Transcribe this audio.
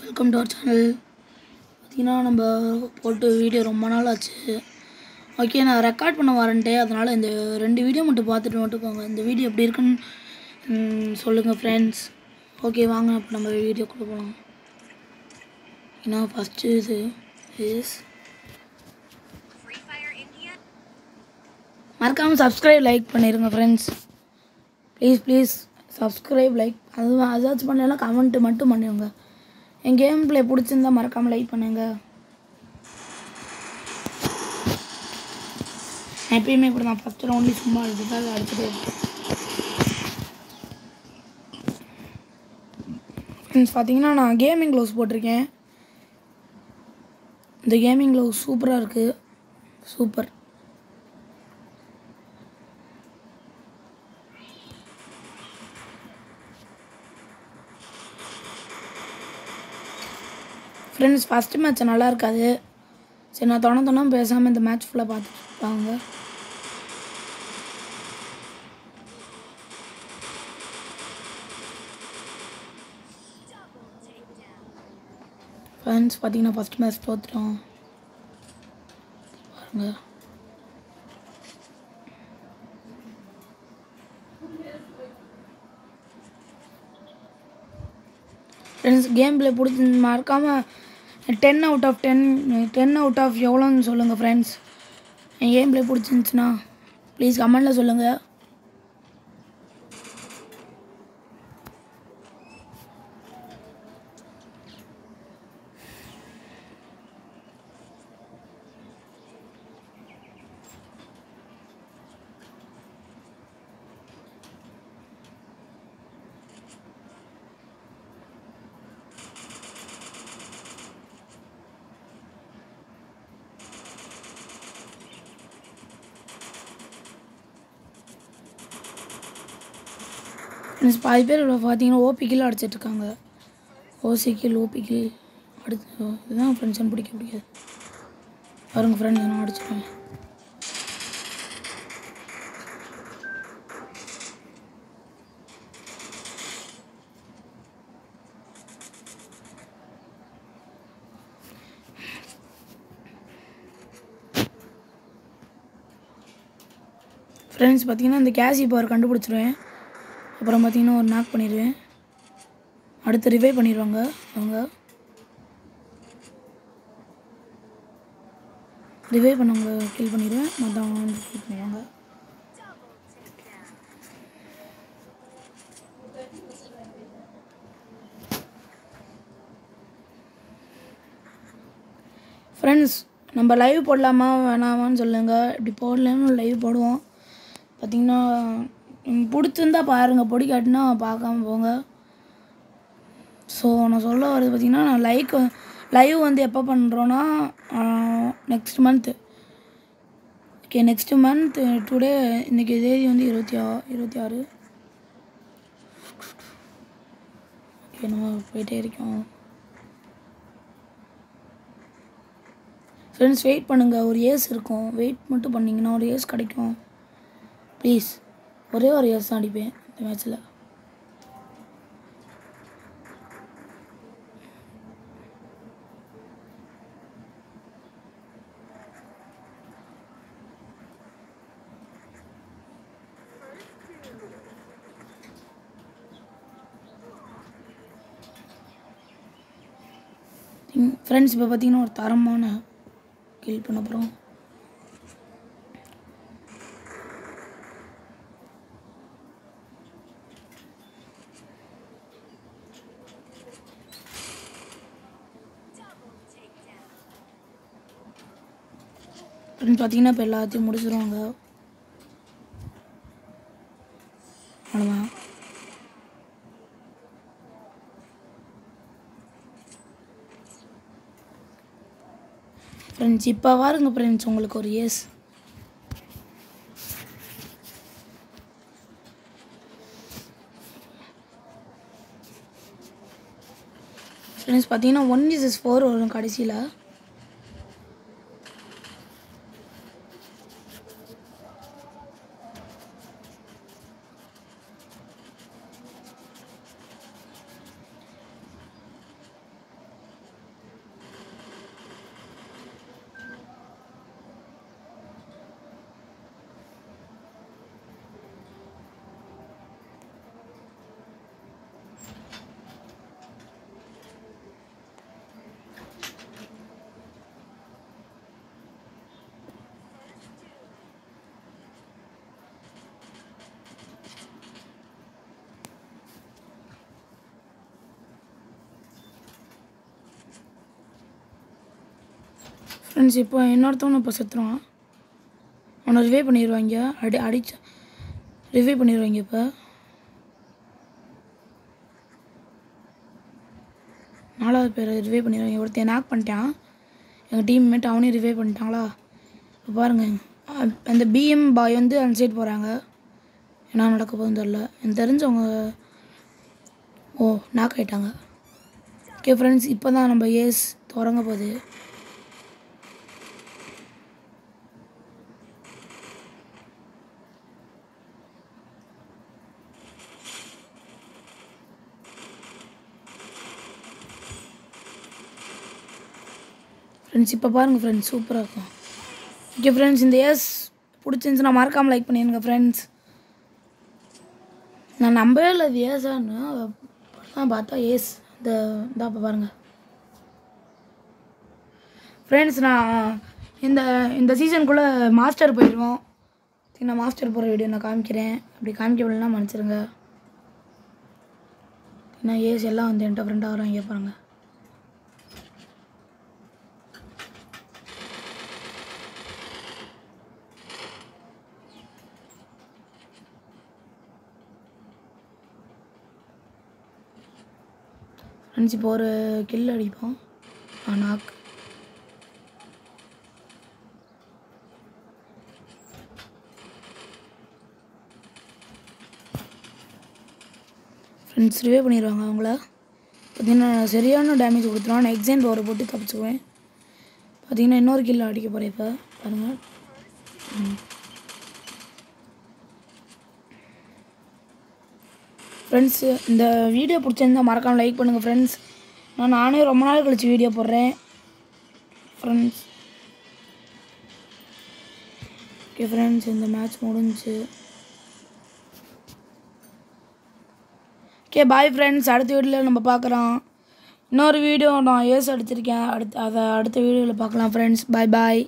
Welcome to our channel. பார்த்திங்கன்னா நம்ம போட்டு வீடியோ ரொம்ப நாள் ஆச்சு. ஓகே, நான் ரெக்கார்ட் பண்ண வரேன்ட்டே, அதனால் இந்த 2 வீடியோ மட்டும் பார்த்துட்டு போங்க. இந்த வீடியோ எப்படி இருக்குன்னு சொல்லுங்கள் ஃப்ரெண்ட்ஸ். ஓகே, வாங்க இப்போ நம்ம வீடியோக்குள்ளே போகலாம். ஏன்னா ஃபஸ்ட்டு இது மறக்காமல் சப்ஸ்கிரைப் லைக் பண்ணிடுங்க ஃப்ரெண்ட்ஸ். ப்ளீஸ் சப்ஸ்கிரைப் லைக் அதாச்சும் பண்ணலாம். கமெண்ட் மட்டும் பண்ணிடுங்க. என் கேம் பிளே பிடிச்சிருந்தா மறக்காமல் லைக் பண்ணுங்க. எப்பயுமே இப்படி தான் ஃபஸ்ட்டு ரவுண்ட்லேயும் சும்மா அதுக்காக அடிச்சுட்டு இருக்கேன். ஃப்ரெண்ட்ஸ் பார்த்தீங்கன்னா நான் கேமிங் க்ளவுஸ் போட்டிருக்கேன். இந்த கேமிங் க்ளவுஸ் சூப்பராக இருக்குது. சூப்பர். ஃப்ரெண்ட்ஸ் ஃபஸ்ட்டு மேட்ச் நல்லா இருக்காது. சரி, நான் தொண பேசாமல் இந்த மேட்ச் ஃபுல்லாக பார்த்துட்டு இருப்பாங்க. ஃப்ரெண்ட்ஸ் பார்த்தீங்கன்னா ஃபஸ்ட் மேட்ச் தோற்றுட்டோம் பாருங்க. ஃப்ரெண்ட்ஸ் கேம் பிளே பிடிச்சி மறக்காமல் 10 out of 10 out of எவ்வளோன்னு சொல்லுங்கள் ஃப்ரெண்ட்ஸ். என் கேம் பிளே பிடிச்சிருந்துச்சுன்னா ப்ளீஸ் கமெண்டில் சொல்லுங்கள். பாதி பேர் பார்த்தீங்கன்னா ஓபிக்கில் அடிச்சிட்ருக்காங்க. ஓசிக்கில் ஓபிக்கில் அடுத்து இதுதான் ஃப்ரெண்ட்ஸ் எனக்கு பிடிக்காது. பாருங்கள் ஃப்ரெண்ட்ஸ், நான் அடிச்சிடுவேன். ஃப்ரெண்ட்ஸ் பார்த்தீங்கன்னா இந்த கேசி பவர் கண்டுபிடிச்சிருவேன். அப்புறம் பார்த்தீங்கன்னா ஒரு நாக் பண்ணிடுவேன். அடுத்து ரிவைவ் பண்ணிடுவாங்க. அவங்க ரிவைவ் பண்ணவங்க கில் பண்ணிடுவேன். மற்றவங்க வந்து கில் பண்ணிடுவாங்க. ஃப்ரெண்ட்ஸ் நம்ம லைவ் போடலாமா வேணாமான்னு சொல்லுங்கள். இப்படி போடலன்னு லைவ் போடுவோம். பார்த்திங்கன்னா பிடிச்சிருந்தா பாருங்கள், பிடிக்காட்டினா பார்க்காம போங்க. ஸோ நான் சொல்ல வரது பார்த்திங்கன்னா, நான் லைவ் வந்து எப்போ பண்ணுறோன்னா next month. Okay, next month today இன்றைக்கி தேதி வந்து 26. ஓகே, நம்ம போயிட்டே இருக்கோம். ஃப்ரெண்ட்ஸ் வெயிட் பண்ணுங்கள், ஒரு ஏஸ் இருக்கும். வெயிட் மட்டும் பண்ணிங்கன்னா ஒரு ஏஸ் கிடைக்கும். ப்ளீஸ், ஒரே ஒரு ஏஸ் தான் அடிப்பேன் இந்த மேட்ச்சில். ஃப்ரெண்ட்ஸ் இப்போ பார்த்தீங்கன்னா ஒரு தரமான கில் பண்ண போகிறோம். ஃப்ரெண்ட்ஸ் பார்த்தீங்கன்னா இப்போ எல்லாத்தையும் முடிச்சிடுவாங்க. அவ்வளோதான். ஃப்ரெண்ட்ஸ் இப்போ வாருங்க ஃப்ரெண்ட்ஸ், உங்களுக்கு ஒரு ஏஸ். ஃப்ரெண்ட்ஸ் பார்த்தீங்கன்னா 1vs4 வரும் கடைசியில். ஃப்ரெண்ட்ஸ் இப்போ இன்னொருத்தவனை இப்போ செத்துருவான். அவனை ரிவே பண்ணிடுவாங்க. அடிச்சு ரிவே பண்ணிடுவாங்க. இப்போ 4வது பேர் ரிவே பண்ணிடுவாங்க. ஒருத்தன் நாக் பண்ணிட்டான் எங்கள் டீம்மேட், அவனையும் ரிவே பண்ணிட்டாங்களா. இப்போ பாருங்கள், அந்த பிஎம் பாய் வந்து அந்த சைடு போகிறாங்க. என்ன நடக்க போகுதுன்னு தெரில. எனக்கு தெரிஞ்சவங்க நாக் ஆகிட்டாங்க. ஓகே ஃப்ரெண்ட்ஸ், இப்போ தான் நம்ம ஏஸ் தொடங்க போகுது. ஃப்ரெண்ட்ஸ் இப்போ பாருங்கள் ஃப்ரெண்ட்ஸ், சூப்பராக இருக்கும். ஓகே ஃப்ரெண்ட்ஸ், இந்த ஏஸ் பிடிச்சிருந்துச்சுன்னா மறக்காமல் லைக் பண்ணிடுங்க ஃப்ரெண்ட்ஸ். நான் நம்பவே இல்லை அது ஏஸான்னு, தான் பார்த்தா ஏஸ். இந்த பாருங்கள் ஃப்ரெண்ட்ஸ், நான் இந்த சீசனுக்குள்ளே மாஸ்டர் போயிடுவோம். நான் மாஸ்டர் போகிற வீடியோ நான் காமிக்கிறேன். அப்படி காமிக்கவில்லைன்னா மன்னிச்சிருங்க. ஏன்னா ஏஸ் எல்லாம் வந்து என்கிட்ட ஃப்ரெண்டாக வராங்க பாருங்கள். ஃப்ரெண்ட்ஸ் இப்போ ஒரு கில் அடிப்போம். நாக். ஃப்ரெண்ட்ஸ் ரிவே பண்ணிடுவாங்க அவங்கள. பார்த்திங்கன்னா சரியான டேமேஜ் கொடுத்துருவான். நான் எக்ஸாம் பவர் போட்டு தப்பிச்சுக்குவேன். பார்த்திங்கன்னா இன்னொரு கில் அடிக்க போகிறேன் இப்போ பாருங்கள். ஃப்ரெண்ட்ஸ், இந்த வீடியோ பிடிச்சிருந்தால் மறக்காமல் லைக் பண்ணுங்கள் ஃப்ரெண்ட்ஸ். நானே ரொம்ப நாள் கழிச்சு வீடியோ போடுறேன் ஃப்ரெண்ட்ஸ். ஓகே ஃப்ரெண்ட்ஸ், இந்த மேட்ச் முடிஞ்சு. ஓகே பாய் ஃப்ரெண்ட்ஸ், அடுத்த வீடியோவில் நம்ம பார்க்குறோம். இன்னொரு வீடியோ நான் ஏஸ் அடிச்சிருக்கேன், அடுத்த வீடியோவில் பார்க்கலாம் ஃப்ரெண்ட்ஸ். பாய் பாய்.